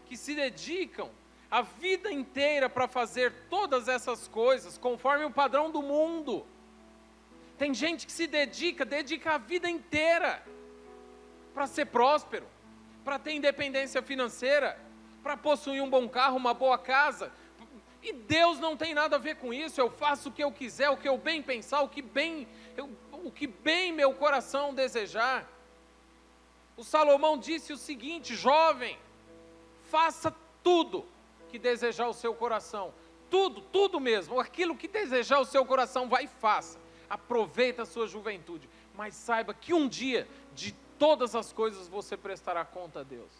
que se dedicam a vida inteira para fazer todas essas coisas, conforme o padrão do mundo. Tem gente que se dedica a vida inteira para ser próspero, para ter independência financeira, para possuir um bom carro, uma boa casa. E Deus não tem nada a ver com isso. Eu faço o que eu quiser, o que eu bem pensar, o que bem meu coração desejar. O Salomão disse o seguinte: jovem, faça tudo que desejar o seu coração. Tudo mesmo. Aquilo que desejar o seu coração, vai e faça. Aproveita a sua juventude, mas saiba que um dia, de todas as coisas, você prestará conta a Deus.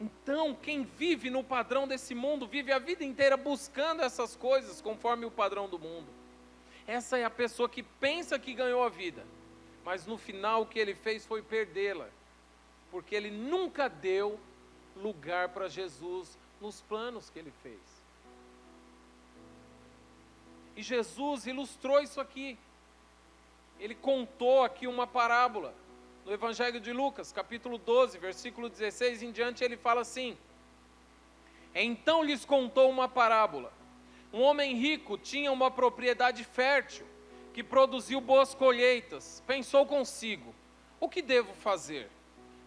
Então, quem vive no padrão desse mundo, vive a vida inteira buscando essas coisas, conforme o padrão do mundo. Essa é a pessoa que pensa que ganhou a vida, mas no final o que ele fez foi perdê-la, porque ele nunca deu lugar para Jesus nos planos que ele fez. E Jesus ilustrou isso aqui. Ele contou aqui uma parábola. No Evangelho de Lucas, capítulo 12, versículo 16 em diante, ele fala assim: então lhes contou uma parábola. Um homem rico tinha uma propriedade fértil, que produziu boas colheitas. Pensou consigo: o que devo fazer?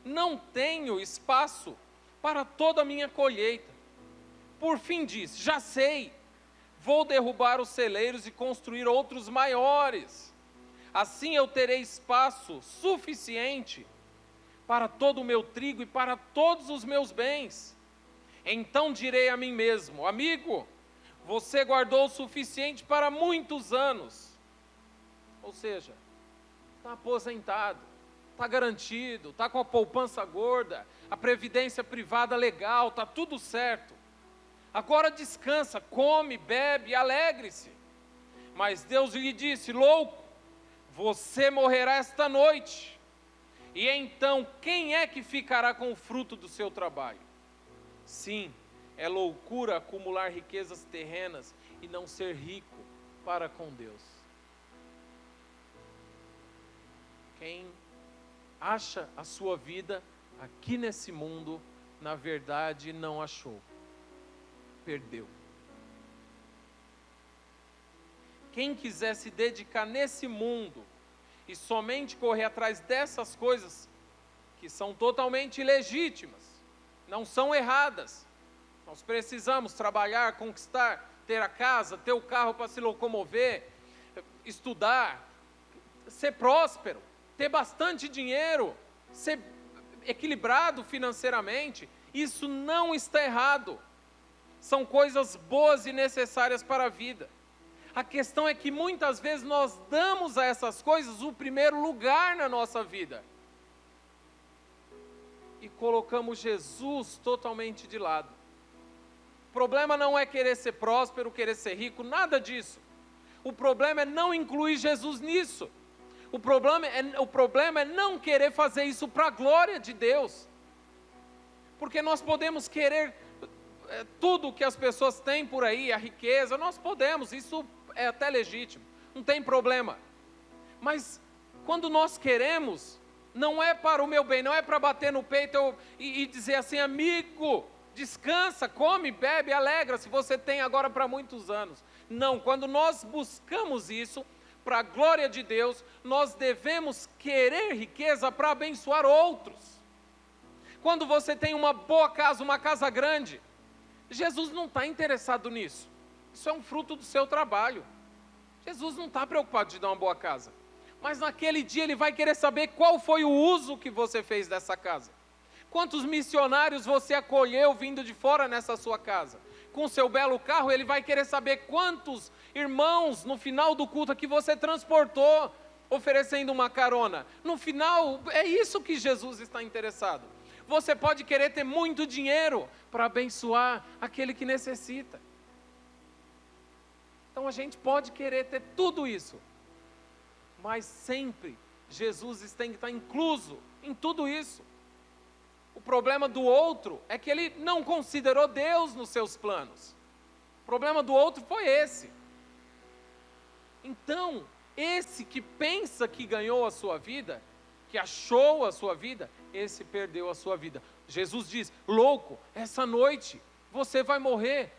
Não tenho espaço para toda a minha colheita. Por fim disse: já sei. vou derrubar os celeiros e construir outros maiores. Assim eu terei espaço suficiente para todo o meu trigo e para todos os meus bens. Então direi a mim mesmo: amigo, você guardou o suficiente para muitos anos. Ou seja, está aposentado, está garantido, está com a poupança gorda, a previdência privada legal, está tudo certo. Agora descansa, come, bebe, alegre-se. Mas Deus lhe disse: louco, você morrerá esta noite. E então, quem é que ficará com o fruto do seu trabalho? Sim, é loucura acumular riquezas terrenas e não ser rico para com Deus. Quem acha a sua vida aqui nesse mundo, na verdade não achou, perdeu. Quem quiser se dedicar nesse mundo e somente correr atrás dessas coisas que são totalmente legítimas, não são erradas. Nós precisamos trabalhar, conquistar, ter a casa, ter o carro para se locomover, estudar, ser próspero, ter bastante dinheiro, ser equilibrado financeiramente. Isso não está errado. São coisas boas e necessárias para a vida. A questão é que muitas vezes nós damos a essas coisas o primeiro lugar na nossa vida. E colocamos Jesus totalmente de lado. O problema não é querer ser próspero, querer ser rico, nada disso. O problema é não incluir Jesus nisso. O problema é não querer fazer isso para a glória de Deus. Porque nós podemos querer tudo que as pessoas têm por aí, a riqueza, nós podemos, isso é até legítimo, não tem problema. Mas quando nós queremos, não é para o meu bem, não é para bater no peito e dizer assim: amigo, descansa, come, bebe, alegra-se, você tem agora para muitos anos. Não, quando nós buscamos isso, para a glória de Deus, nós devemos querer riqueza para abençoar outros. Quando você tem uma boa casa, uma casa grande, Jesus não está interessado nisso. Isso é um fruto do seu trabalho. Jesus não está preocupado de dar uma boa casa. Mas naquele dia Ele vai querer saber qual foi o uso que você fez dessa casa. Quantos missionários você acolheu vindo de fora nessa sua casa? Com o seu belo carro, Ele vai querer saber quantos irmãos no final do culto aqui você transportou, oferecendo uma carona. No final, é isso que Jesus está interessado. Você pode querer ter muito dinheiro para abençoar aquele que necessita. Então a gente pode querer ter tudo isso, mas sempre Jesus tem que estar incluso em tudo isso. O problema do outro é que ele não considerou Deus nos seus planos. O problema do outro foi esse. Então, esse que pensa que ganhou a sua vida, que achou a sua vida, esse perdeu a sua vida. Jesus diz: louco, essa noite você vai morrer.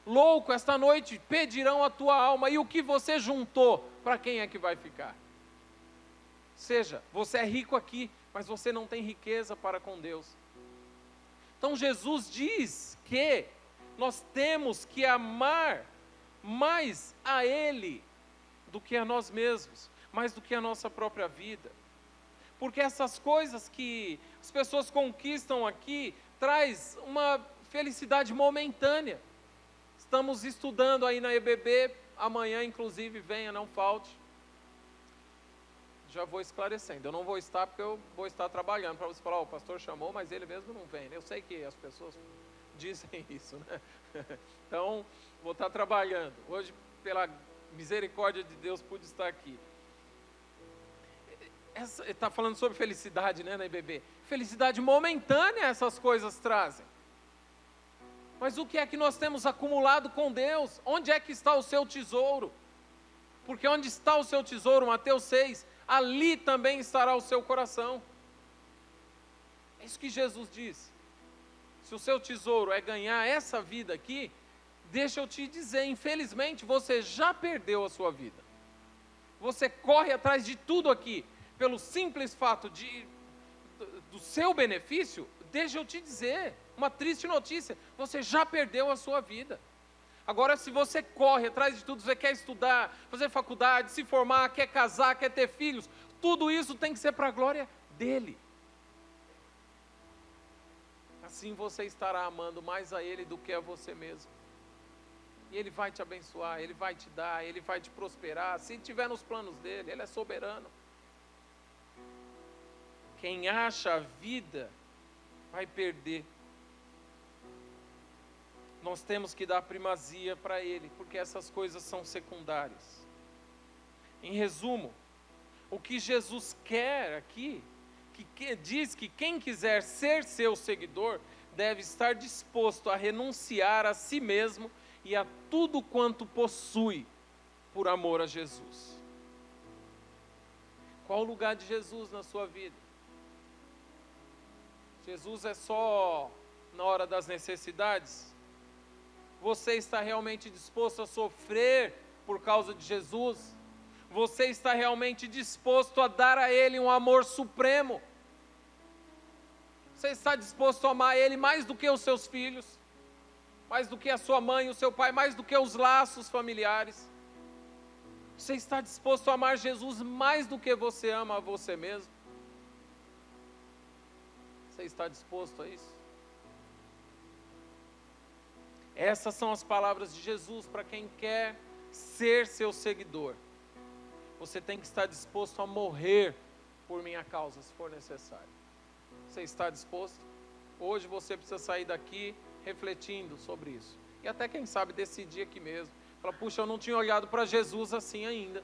Louco, esta noite pedirão a tua alma, e o que você juntou, para quem é que vai ficar? Ou seja, você é rico aqui, mas você não tem riqueza para com Deus. Então Jesus diz que nós temos que amar mais a Ele do que a nós mesmos, mais do que a nossa própria vida. Porque essas coisas que as pessoas conquistam aqui, traz uma felicidade momentânea. Estamos estudando aí na EBB, amanhã inclusive, venha, não falte. Já vou esclarecendo, eu não vou estar porque eu vou estar trabalhando, para você falar: o pastor chamou, mas ele mesmo não vem. Eu sei que as pessoas dizem isso, né? Então, vou estar trabalhando. Hoje, pela misericórdia de Deus, pude estar aqui. Está falando sobre felicidade, né, na EBB. Felicidade momentânea essas coisas trazem. Mas o que é que nós temos acumulado com Deus? Onde é que está o seu tesouro? Porque onde está o seu tesouro, Mateus 6, ali também estará o seu coração. É isso que Jesus diz. Se o seu tesouro é ganhar essa vida aqui, deixa eu te dizer, infelizmente você já perdeu a sua vida. Você corre atrás de tudo aqui, pelo simples fato do seu benefício. Deixa eu te dizer, uma triste notícia: você já perdeu a sua vida. Agora, se você corre atrás de tudo, você quer estudar, fazer faculdade, se formar, quer casar, quer ter filhos, tudo isso tem que ser para a glória dele. Assim você estará amando mais a Ele do que a você mesmo. E Ele vai te abençoar, Ele vai te dar, Ele vai te prosperar, se tiver nos planos dEle, Ele é soberano. Quem acha a vida, vai perder. Nós temos que dar primazia para Ele, porque essas coisas são secundárias. Em resumo, o que Jesus quer aqui, que diz que quem quiser ser seu seguidor, deve estar disposto a renunciar a si mesmo e a tudo quanto possui, por amor a Jesus. Qual o lugar de Jesus na sua vida? Jesus é só na hora das necessidades? Você está realmente disposto a sofrer por causa de Jesus? Você está realmente disposto a dar a Ele um amor supremo? Você está disposto a amar Ele mais do que os seus filhos? Mais do que a sua mãe e o seu pai? Mais do que os laços familiares? Você está disposto a amar Jesus mais do que você ama a você mesmo? Você está disposto a isso? Essas são as palavras de Jesus para quem quer ser seu seguidor. Você tem que estar disposto a morrer por minha causa, se for necessário. Você está disposto? Hoje você precisa sair daqui refletindo sobre isso. E até quem sabe decidir aqui mesmo. Fala, puxa, eu não tinha olhado para Jesus assim ainda.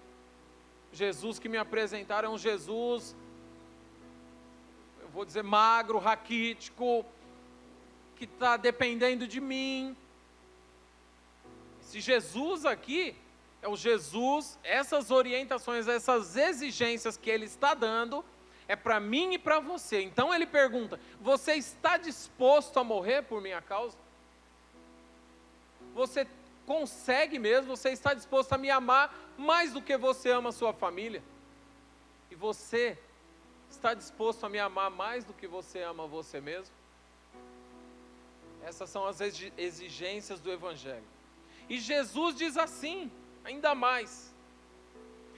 Jesus que me apresentaram é um Jesus, eu vou dizer magro, raquítico, que está dependendo de mim. Se Jesus aqui é o Jesus, essas orientações, essas exigências que Ele está dando, é para mim e para você. Então Ele pergunta, você está disposto a morrer por minha causa? Você consegue mesmo? Você está disposto a me amar mais do que você ama a sua família? E você está disposto a me amar mais do que você ama você mesmo? Essas são as exigências do Evangelho. E Jesus diz assim, ainda mais: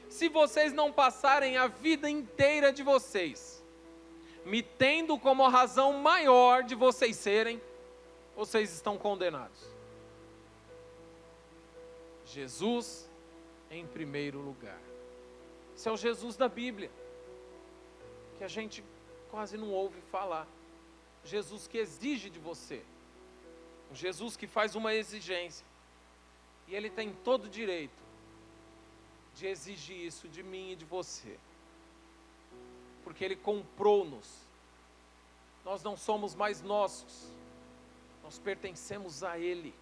se vocês não passarem a vida inteira de vocês, me tendo como a razão maior de vocês serem, vocês estão condenados. Jesus em primeiro lugar. Esse é o Jesus da Bíblia, que a gente quase não ouve falar. Jesus que exige de você. Um Jesus que faz uma exigência. E Ele tem todo o direito de exigir isso de mim e de você. Porque Ele comprou-nos. Nós não somos mais nossos. Nós pertencemos a Ele.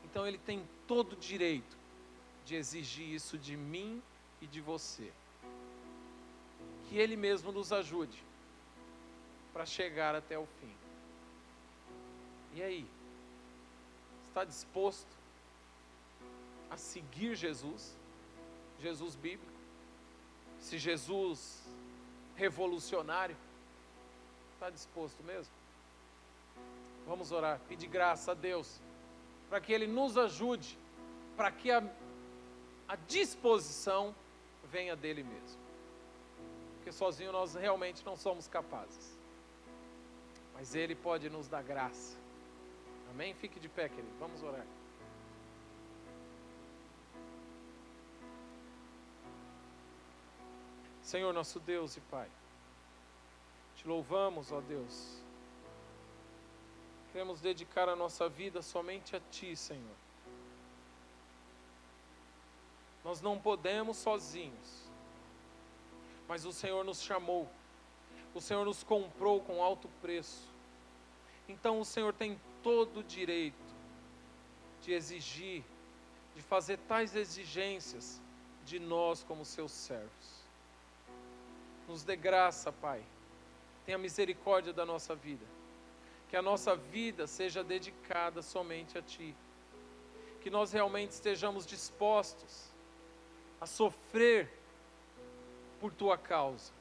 Então Ele tem todo o direito de exigir isso de mim e de você. Que Ele mesmo nos ajude para chegar até o fim. E aí? Está disposto a seguir Jesus? Jesus bíblico? Esse Jesus revolucionário? Está disposto mesmo? Vamos orar, pedir graça a Deus, para que Ele nos ajude, para que a disposição venha dEle mesmo. Porque sozinho nós realmente não somos capazes. Mas Ele pode nos dar graça. Amém? Fique de pé, querido. Vamos orar. Senhor nosso Deus e Pai, te louvamos, ó Deus. Queremos dedicar a nossa vida somente a Ti, Senhor. Nós não podemos sozinhos, mas o Senhor nos chamou, o Senhor nos comprou com alto preço. Então o Senhor tem todo o direito de exigir, de fazer tais exigências de nós como seus servos. Nos dê graça, Pai. Tenha misericórdia da nossa vida. Que a nossa vida seja dedicada somente a Ti. Que nós realmente estejamos dispostos a sofrer por Tua causa.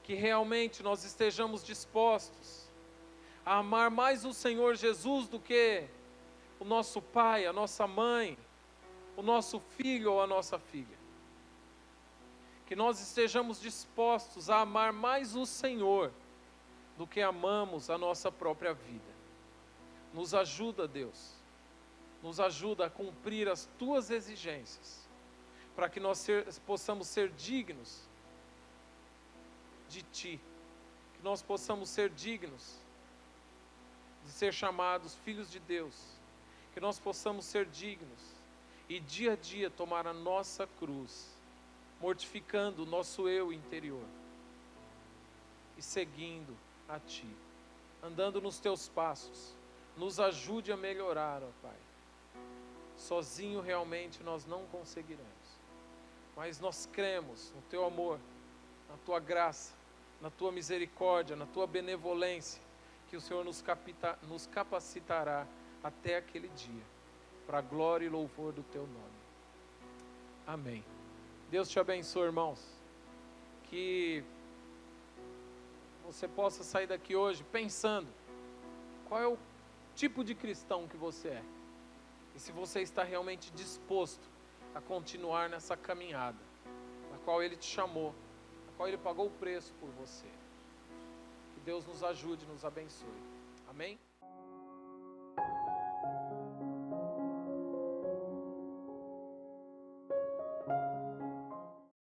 Que realmente nós estejamos dispostos a amar mais o Senhor Jesus do que o nosso pai, a nossa mãe, o nosso filho ou a nossa filha. Que nós estejamos dispostos a amar mais o Senhor do que amamos a nossa própria vida. Nos ajuda, Deus, nos ajuda a cumprir as Tuas exigências, para que nós possamos ser dignos de Ti, que nós possamos ser dignos de ser chamados filhos de Deus, que nós possamos ser dignos e dia a dia tomar a nossa cruz, mortificando o nosso eu interior e seguindo a Ti, andando nos Teus passos. Nos ajude a melhorar, ó Pai. Sozinho realmente nós não conseguiremos, mas nós cremos no Teu amor, na Tua graça, na Tua misericórdia, na Tua benevolência, que o Senhor nos capacitará até aquele dia, para a glória e louvor do Teu nome. Amém. Deus te abençoe, irmãos. Que você possa sair daqui hoje pensando qual é o tipo de cristão que você é. E se você está realmente disposto a continuar nessa caminhada, na qual Ele te chamou, na qual Ele pagou o preço por você. Que Deus nos ajude, nos abençoe. Amém?